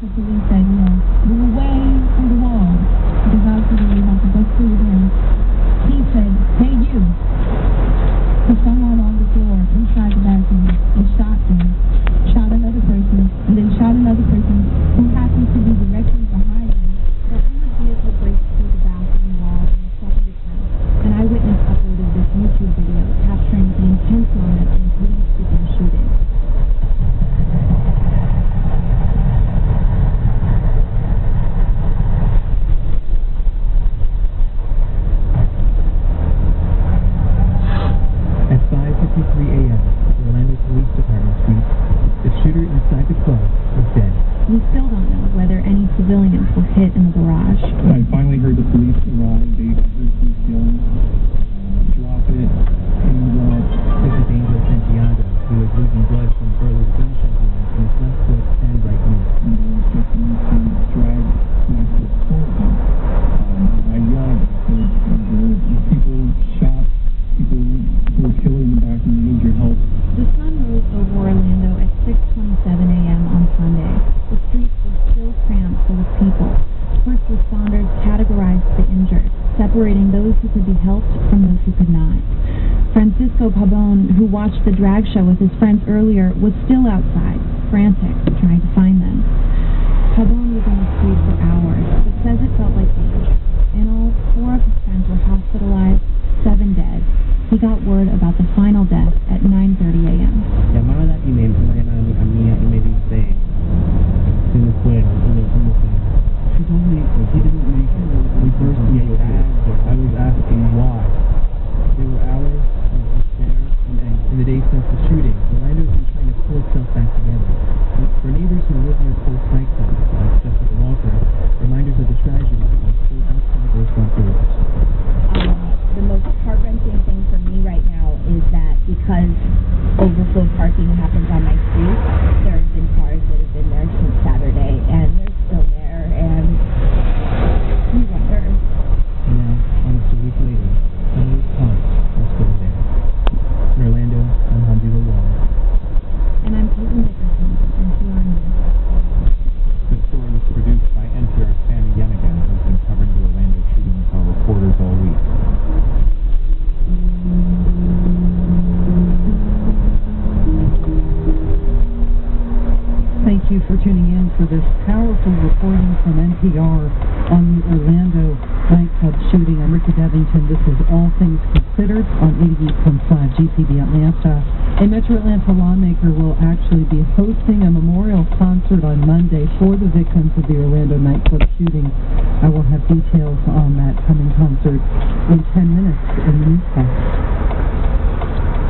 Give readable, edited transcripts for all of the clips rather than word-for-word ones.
The police said, move away from the wall, because obviously we have to go through him. He said, hey you, put someone on the floor inside the bathroom and shot them, shot another person, and then shot another person who happened to be directly behind him. The armored vehicle breaks through the bathroom wall in a second attempt. An eyewitness uploaded this YouTube video capturing the intense moment when police began shooting. At 5:53 a.m., the Orlando Police Department tweets, the shooter inside the club is dead. We still don't know whether any civilians were hit in the garage. I finally heard the police arrive. They heard police yelling, drop it, and This is Angel Santiago, who is losing blood from early gunshot wounds in his left foot and right knee. they were expecting me to drag me to the courtroom. I yelled, the people shot, people who were killed in the bathroom need your help. The sun rose over Orlando at 6:27 a.m. on Sunday. The streets were still crammed full of people. First responders categorized the injured, separating those who could be helped from those who could not. Francisco Pabon, who watched the drag show with his friends earlier, was still outside, frantic, trying to find them. Pabon was on the street for hours, but says it felt like days. In all, 4 of his friends were hospitalized, 7 dead. He got word about the final death at 9:30 a.m. Llamada y me empezó a llamar a mí y me dice, se me fueron, She told me he didn't make it. We burst into a bag. I was asking why. There were hours of despair and angst. In the days since the shooting, Orlando has been trying to pull itself back together. But for neighbors who live near close nightclubs, like Jessica Walker, reminders of the tragedy are still outside those front doors. The most heart-wrenching thing for me right now is that because overflow parking happens on my street, there have been cars that have been there since Saturday, and they're still there, and you wonder. And now, almost a week later, some of those cars are still there. In Orlando, I'm Hanji Lawal. And I'm Caitlin Dickerson, NPR News. This story was produced by NPR's Sammy Yenigan, who's been covering the Orlando shooting with our reporters all week. Thank you for tuning in for this powerful reporting from NPR on the Orlando nightclub shooting. I'm Ricky Devington. This is All Things Considered on 88.5 GCB Atlanta. A Metro Atlanta lawmaker will actually be hosting a memorial concert on Monday for the victims of the Orlando nightclub shooting. I will have details on that coming concert in 10 minutes in the newscast.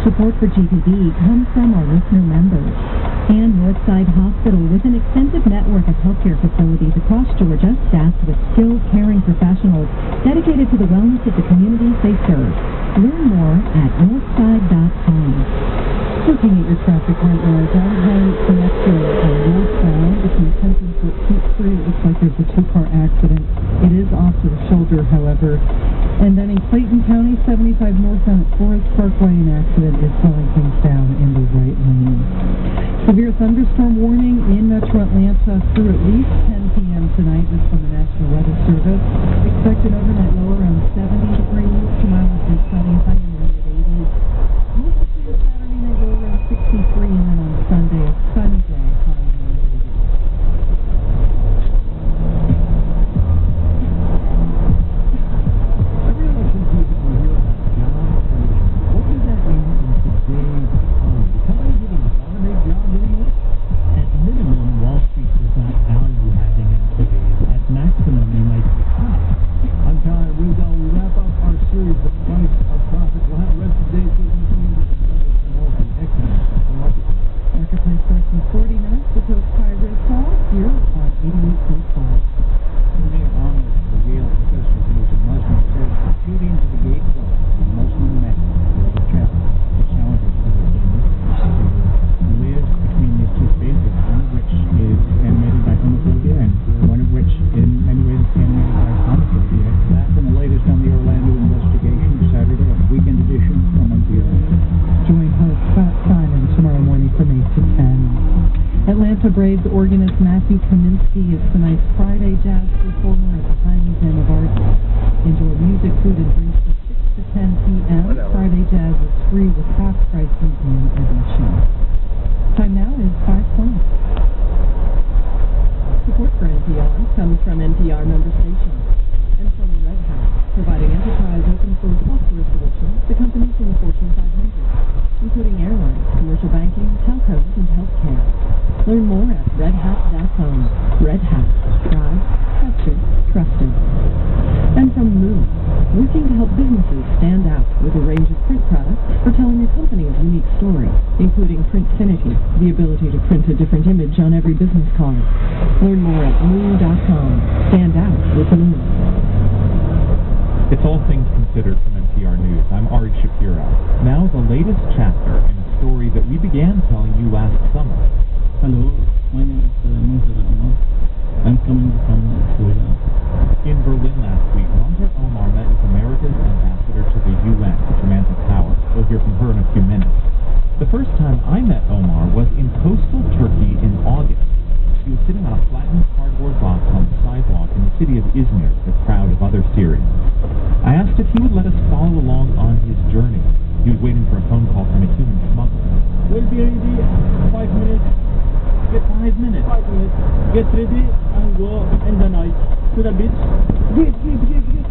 Support for GPB comes from our listener members and Northside Hospital, with an extensive network of healthcare facilities across Georgia, staffed with skilled, caring professionals dedicated to the wellness of the communities they serve. Learn more at northside.com. Looking at your traffic right now, downtown connector northbound between 10th and 14th Street. It looks like there's a 2-car accident. It is off to the shoulder, however. And then in Clayton County, 75 northbound at Forest Parkway, an accident is slowing things down in the right lane. Severe thunderstorm warning in Metro Atlanta through at least 10 p.m. tonight. This from the National Weather Service. Expect an overnight low around 70 degrees. Tomorrow is sunny, high in the mid-80s. Mostly clear Saturday night, low around 63, and then on Sunday, a sunny day, high in the mid-80s. Every election season we hear about job creation. What does that mean in today's economy? Is somebody even want to make jobs anymore? At minimum, Wall Street does not value having employees. At maximum, they might be high. I'm Tyler Rizzo. We wrap up our series, The Price of Profit. We'll have the rest of today's To Braves organist Matthew Kaminsky is tonight's Friday jazz performer at the Highlands of Arts. Enjoy music, food, and drinks from 6 to 10 p.m. Friday jazz is free with half pricing in admission. Time now is 5:20. Support for NPR comes from NPR member stations and from Red Hat, providing enterprise open-source software solutions to companies in the Fortune 500, including airlines, commercial banking, telcos, and healthcare. Learn more at redhat.com. Red Hat. Tried, tested, trusted. And from Moon, working to help businesses stand out with a range of print products for telling a company's unique story, including Printfinity, the ability to print a different image on every business card. Learn more at moon.com. Stand out with Moon. It's All Things Considered from NPR News. I'm Ari Shapiro. Now the latest chapter in a story that we began telling you last summer. Hello, my name is Manzar Omar. I'm coming from Syria. In Berlin last week, Manzar Omar met with America's ambassador to the UN, Samantha Power. We'll hear from her in a few minutes. The first time I met Omar was in coastal Turkey in August. He was sitting on a flattened cardboard box on the sidewalk in the city of Izmir with a crowd of other Syrians. I asked if he would let us follow along on his journey. He was waiting for a phone call from a human smuggler. We'll be ready 5 minutes. 5 minutes. 5 minutes. Get ready and go in the night to the beach.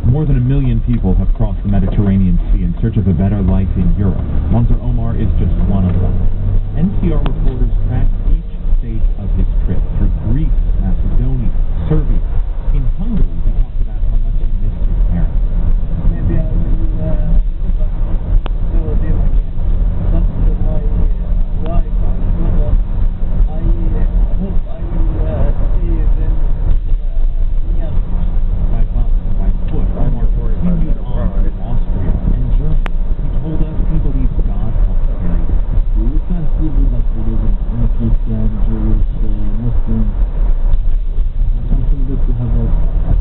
More than 1 million people have crossed the Mediterranean Sea in search of a better life in Europe. Manzar Omar is just one of them. NPR reporters tracked each stage of his trip through Greece, Macedonia, Serbia. In Hungary, he talked about how much he missed his parents. Maybe I will go back to them again. That's my wife and brother. I hope I will see them near. By bus, by foot, Omar continued on to Austria and Germany. He told us he believes God helped carry him. We can't live without religion, not Christian, Jewish, Muslim. Something good to have a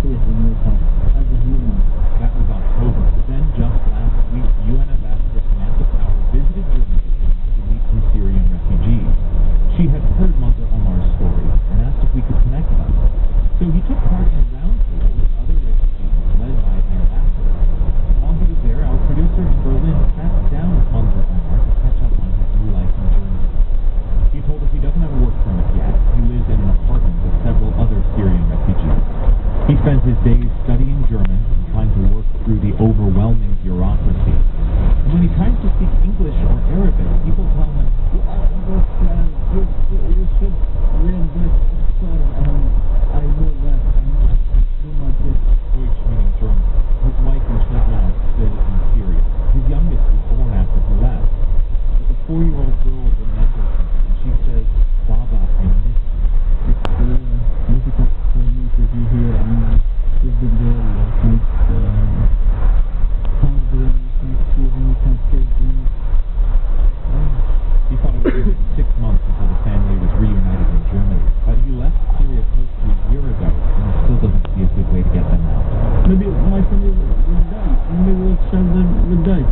faith in your heart as a human. That was October. Then just last week, UN Ambassador Samantha Power visited Germany to meet some Syrian refugees. She had heard Manzar Omar's story and asked if we could connect them. So he took part in a roundtable with other refugees led by the ambassador. While he was there, our producer in Berlin sat down with Manzar Omar to catch up on his new life in Germany. He told us he doesn't have a work permit yet. He lives in an apartment with several other Syrian refugees. He spends his days studying German and trying to work through the overwhelming bureaucracy. And when he tries to speak English or Arabic, people tell him, You should learn this story, and I know that I must do my best. Deutsch meaning German. His wife and children are still in Syria. His youngest was born after he left. But the 4-year-old girl remembers him, and she says, Baba, I miss you. It's difficult for me to be here and with the girl. Can't do anything, excuse me, can't save me. He thought it would be 6 months until the family was reunited in Germany, but he left Syria close to a year ago, and he still doesn't see a good way to get them out. Maybe my family will die. Maybe my children will die.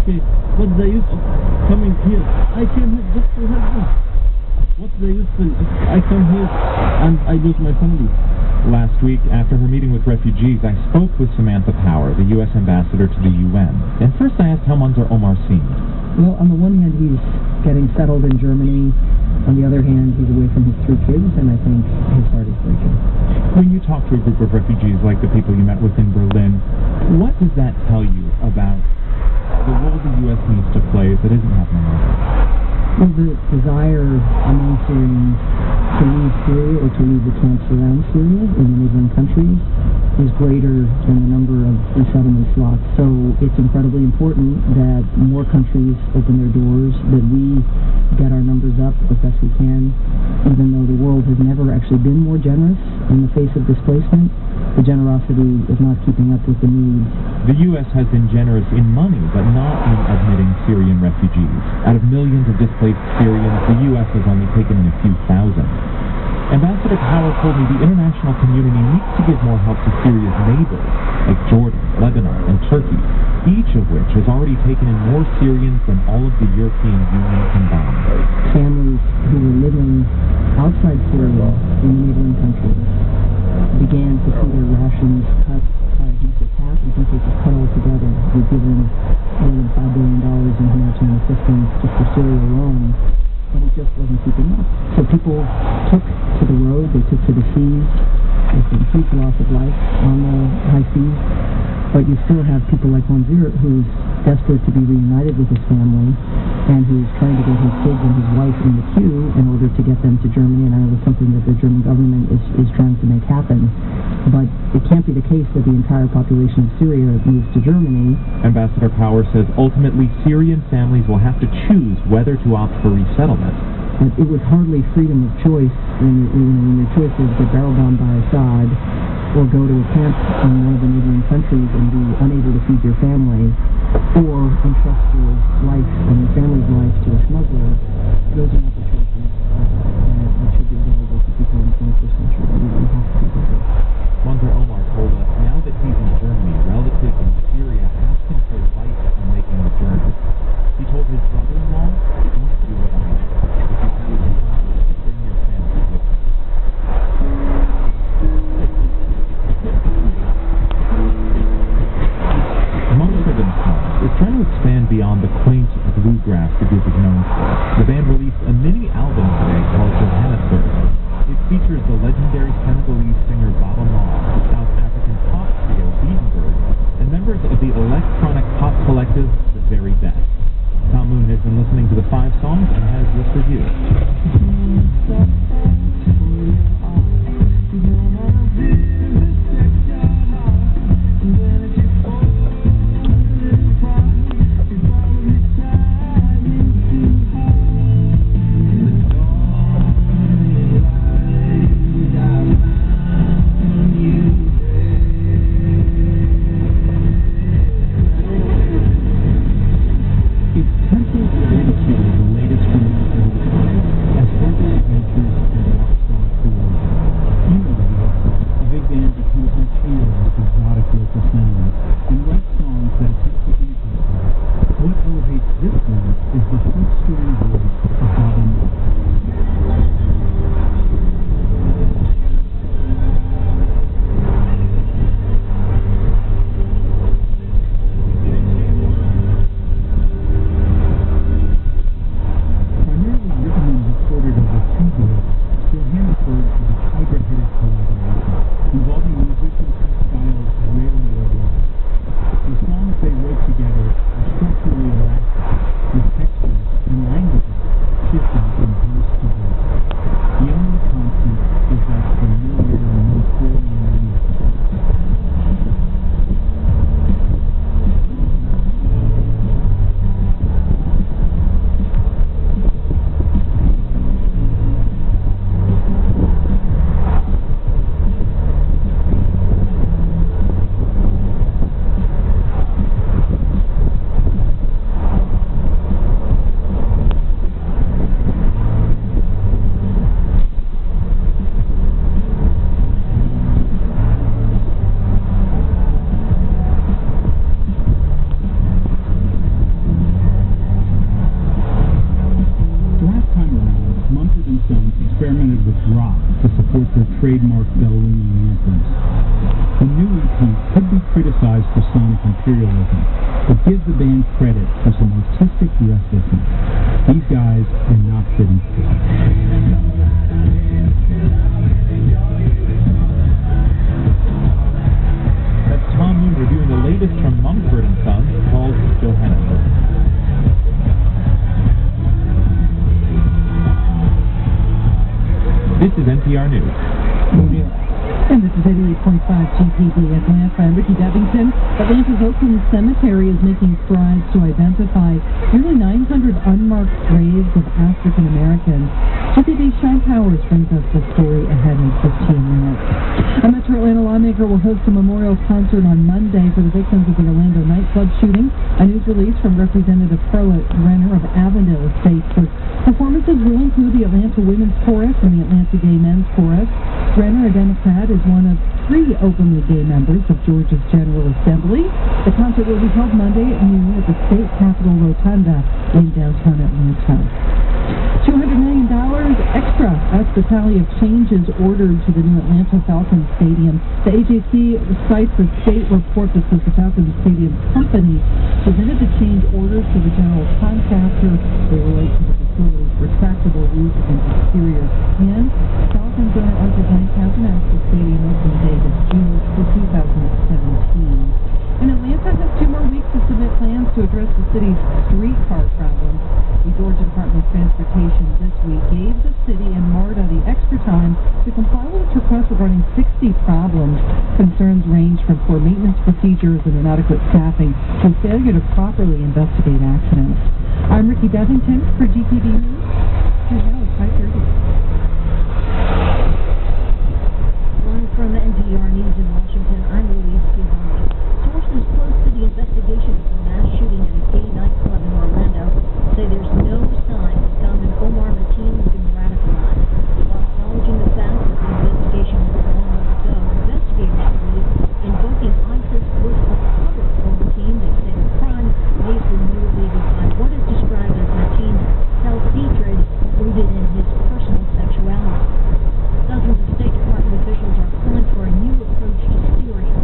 Okay, what's the use of coming here? I came here just to help them. What's the use if I come here and I lose my family? Last week, after her meeting with refugees, I spoke with Samantha Power, the U.S. ambassador to the UN. And first I asked how Manzar Omar seemed. Well, on the one hand, he's getting settled in Germany. On the other hand, he's away from his 3 kids, and I think his heart is breaking. When you talk to a group of refugees like the people you met with in Berlin, what does that tell you about the role the U.S. needs to play that isn't happening right? Well, the desire among Syrians to leave Syria or to leave the camps around Syria in the neighboring countries is greater than the number of resettlement slots. So it's incredibly important that more countries open their doors, that we get our numbers up as best we can. Even though the world has never actually been more generous in the face of displacement, the generosity is not keeping up with the needs. The U.S. has been generous in money, but not in admitting Syrian refugees. Out of millions of displaced Syrians, the U.S. has only taken in a few thousand. Ambassador Power told me the international community needs to give more help to Syria's neighbors, like Jordan, Lebanon, and Turkey. each of which has already taken in more Syrians than all of the European Union combined. Families who were living outside Syria in the neighboring countries began to see their rations cut by as much as half, in some cases cut altogether. We've given more than $5 billion in humanitarian assistance just for Syria alone, but it just wasn't keeping up. So people took to the road, they took to the seas. There's been huge loss of life on the high seas, but you still have people like Manzir who's desperate to be reunited with his family and who's trying to get his kids and his wife in the queue in order to get them to Germany, and I know it's something that the German government is trying to make happen. But it can't be the case that the entire population of Syria moves to Germany. Ambassador Power says ultimately Syrian families will have to choose whether to opt for resettlement. But it was hardly freedom of choice when your choice is get barrel bombed by Assad or go to a camp in one of the neighboring countries and be unable to feed your family, or entrust your life and your family's life to a smuggler. Those are not the choices that should be available to people in the 21st century. We have to do this. Manzir Omar told us now that he's in Germany, relatives in Syria asked him for advice on making the journey. He told his brother-in-law, don't do what I did. If you have a son, bring your family with you. Mumford & Sons is trying to expand beyond the quaint bluegrass the group is known for. The band released a mini album today called Johannesburg. It features the legendary Senegalese singer Baba Maal, the South African pop trio Beatenberg, and members of the electronic pop collective The Very Best. Tom Moon has been listening to the 5 songs and has this review. Trademark bell-ringing anthems. The new EP could be criticized for sonic imperialism, but give the band credit for some artistic restlessness. These guys are not sitting still. That's Tom Moon reviewing the latest from Mumford & Sons called Johannesburg. This is NPR News. And this is 88.5 GPD Atlanta. I'm Ricky Devington. Atlanta's Oakland Cemetery is making strides to identify nearly 900 unmarked graves of African Americans. GPD Sean Powers brings us the story ahead in 15 minutes. A Metro former Atlanta lawmaker will host a memorial concert on Monday for the victims of the Orlando nightclub shooting. A news release from Representative Pruitt Renner of Avondale states that performances will include the Atlanta Women's Chorus and the Atlanta Gay Men's Chorus. Renner, a Democrat, is one of 3 openly gay members of Georgia's General Assembly. The concert will be held Monday at noon at the State Capitol Rotunda in downtown Atlanta. $200 million extra. That's the tally of changes ordered to the new Atlanta Falcons Stadium. The AJC cites a state report that says the Falcons Stadium company submitted the change orders to the general contractor. They relate to the facility's retractable roof and exterior skin. Falcons owner Arthur Blank hasn't asked the stadium open date as June for 2017. And Atlanta has 2 more weeks to submit plans to address the city's streetcar problems. The Georgia Department of Transportation this week gave the city and MARTA the extra time to comply with its request regarding 60 problems. Concerns range from poor maintenance procedures and inadequate staffing to failure to properly investigate accidents. I'm Ricky Bevington for GPB News. Here now it's 5:30. Live from NPR News in Washington, I'm Louise Giovanni. Sources close to the investigation of the mass shooting at a gay nightclub in Orlando say there's no sign that gunman Omar Mateen has been radicalized. While acknowledging the fact that the investigation has a long way to go, investigators believe invoking ISIS was a cover for Mateen. They say the crime may have been motivated by what is described as Mateen's self-hatred rooted in his personal sexuality. Dozens of State Department officials are calling for a new approach to Syria.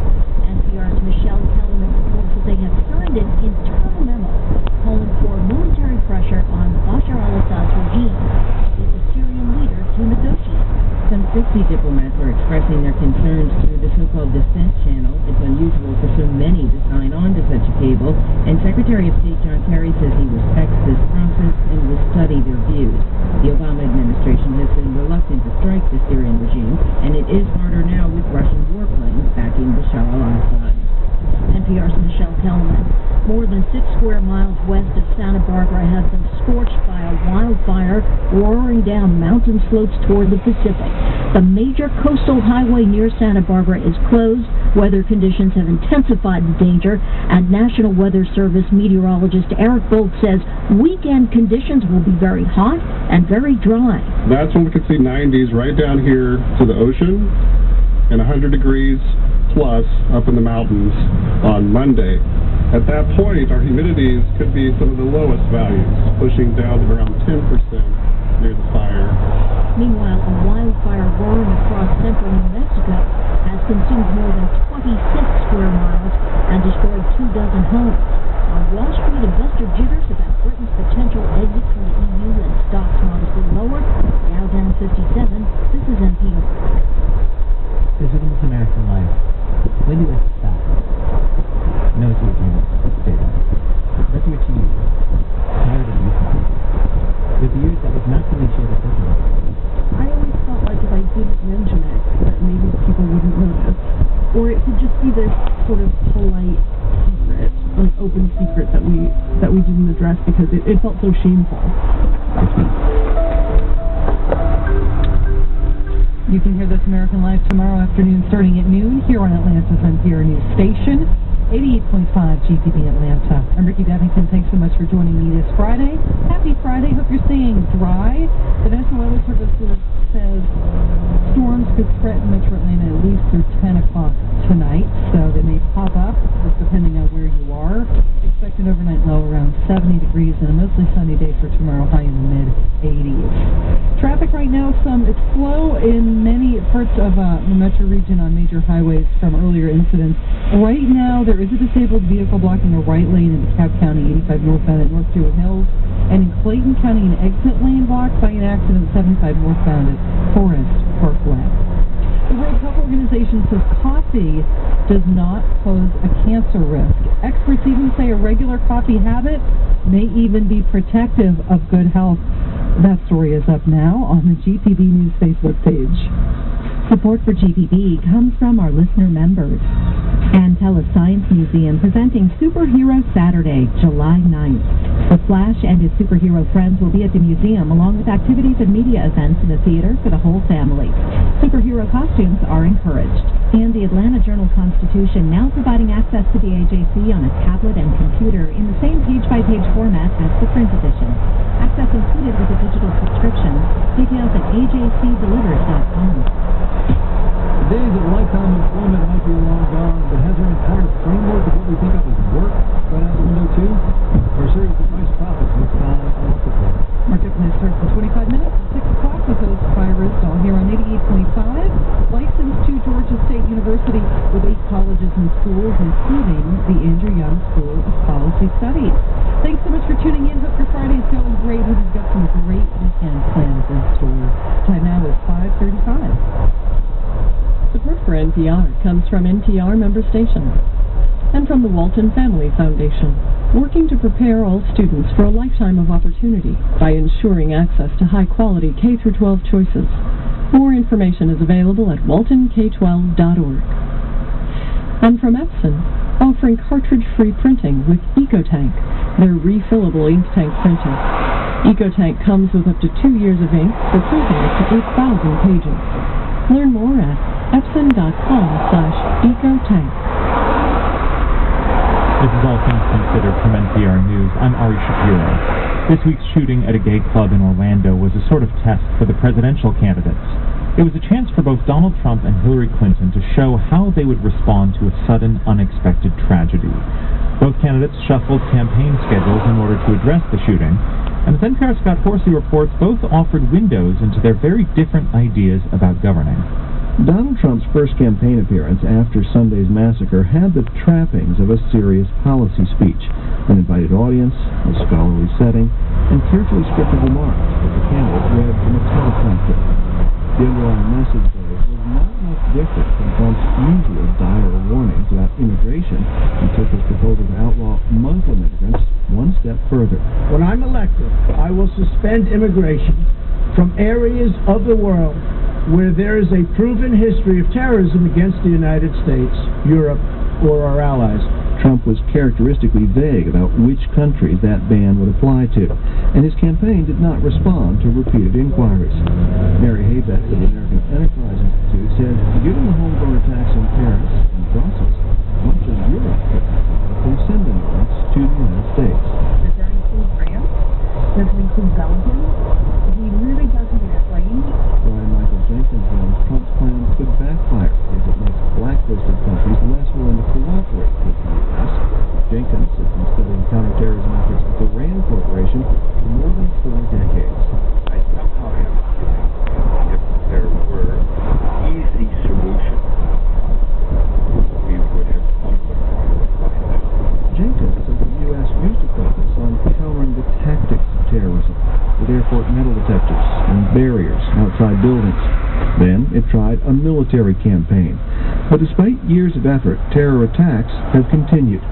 NPR's Michelle Kellerman reports that they have signed an internal memo calling for military pressure on Bashar al-Assad's regime to get the Syrian leader to negotiate. Some 60 diplomats are expressing their concerns through the so-called dissent channel. It's unusual for so many to sign on to such a cable, and Secretary of State John Kerry says he respects this process and will study their views. The Obama administration has been reluctant to strike the Syrian regime, and it is harder now with Russian warplanes backing Bashar al-Assad. NPR's Michelle Kellerman. More than 6 square miles west of Santa Barbara has been scorched by a wildfire roaring down mountain slopes toward the Pacific. The major coastal highway near Santa Barbara is closed. Weather conditions have intensified the danger, and National Weather Service meteorologist Eric Bolt says weekend conditions will be very hot and very dry. That's when we could see 90s right down here to the ocean and 100 degrees plus up in the mountains on Monday. At that point, our humidities could be some of the lowest values, pushing down to around 10% near the fire. Meanwhile, a wildfire roaring across central New Mexico has consumed more than 26 square miles and destroyed 24 homes. On Wall Street, investor jitters about Britain's potential exit from the EU and stocks modestly lower. Dow down 57. This is NPR. Visiting This American Life. When do you stop? No to your dreams. Stay there. What do you achieve? Tired of youth. With years that was not really shared a business. I always felt like if I didn't mention it, that maybe people wouldn't notice. Or it could just be this sort of polite secret, an open secret that we didn't address because it felt so shameful. You can hear This American Life tomorrow afternoon starting at noon here on Atlanta's NPR News Station, 88.5 GPB Atlanta. I'm Ricky Bevington. Thanks so much for joining me this Friday. Happy Friday. Hope you're staying dry. The National Weather Service says storms could threaten Metro Atlanta at least through 10 o'clock tonight, so they may pop up just depending on where you are. Expect an overnight low around 70 degrees and a mostly sunny day for tomorrow, high in the mid-80s. Traffic right now, it's slow in many parts of the metro region on major highways from earlier incidents. Right now, there is a disabled vehicle blocking a right lane in DeKalb County, 85 northbound at North Jewel Hills, and in Clayton County, an exit lane blocked by an accident 75 northbound at Forest Parkway. The World Health Organization says coffee does not pose a cancer risk. Experts even say a regular coffee habit may even be protective of good health. That story is up now on the GPB News Facebook page. Support for GPB comes from our listener members. Antelis Science Museum presenting Superhero Saturday, July 9th. The Flash and his superhero friends will be at the museum along with activities and media events in the theater for the whole family. Superhero costumes are encouraged. And the Atlanta Journal-Constitution now providing access to the AJC on a tablet and computer in the same page-by-page format as the print edition. Access included with a digital subscription. Details at ajcdelivers.com. The days of lifetime employment might be long gone, but has our entire framework of what we think of as work gone out the window too? For a series of nice topics this time on Marketplace. Marketplace starts in 25 minutes at 6 o'clock with host Cyrus, all here on 88.5. Licensed to Georgia State University with 8 colleges and schools, including the Andrew Young School of Policy Studies. Thanks so much for tuning in. Hope your Friday's going great. Hope you've got some great weekend plans in store. Time now is 5:35. Support for NPR comes from NPR member stations and from the Walton Family Foundation, working to prepare all students for a lifetime of opportunity by ensuring access to high-quality K-12 choices. More information is available at waltonk12.org. And from Epson, offering cartridge-free printing with EcoTank, their refillable ink tank printer. EcoTank comes with up to 2 years of ink for printing up to 8,000 pages. Learn more at epson.com/ecotank. This is All Things Considered from NPR News. I'm Ari Shapiro. This week's shooting at a gay club in Orlando was a sort of test for the presidential candidates. It was a chance for both Donald Trump and Hillary Clinton to show how they would respond to a sudden, unexpected tragedy. Both candidates shuffled campaign schedules in order to address the shooting, and as NPR's Scott Horsey reports, both offered windows into their very different ideas about governing. Donald Trump's first campaign appearance after Sunday's massacre had the trappings of a serious policy speech, an invited audience, a scholarly setting, and carefully scripted remarks that the candidate read from a teleprompter. The underlying message, though, was not much different from Trump's usual dire warnings about immigration. He took his proposal to outlaw Muslim immigrants one step further. When I'm elected, I will suspend immigration from areas of the world where there is a proven history of terrorism against the United States, Europe, or our allies. Trump was characteristically vague about which countries that ban would apply to, and his campaign did not respond to repeated inquiries. Mary Haybeck of the American Enterprise Institute said, given the homegrown attacks in Paris and Brussels, much of Europe could send immigrants to the United States. Does that include France? Does it include Belgium? He really doesn't explain. Brian Michael Jenkins warns Trump's plan could backfire as it makes blacklisted countries less willing to cooperate with the U.S. Jenkins has been studying counterterrorism efforts with the RAND Corporation for more than 4 decades. I somehow have a feeling if there were easy solutions, we would have come to find them. Jenkins says the U.S. used to focus on countering the tactics of terrorism, with airport metal detectors and barriers outside buildings. Then it tried a military campaign. But despite years of effort, terror attacks have continued.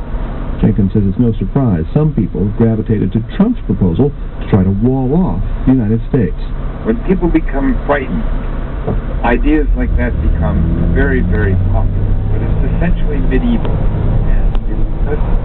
Jenkins says it's no surprise some people have gravitated to Trump's proposal to try to wall off the United States. When people become frightened, ideas like that become very, very popular. But it's essentially medieval, and it doesn't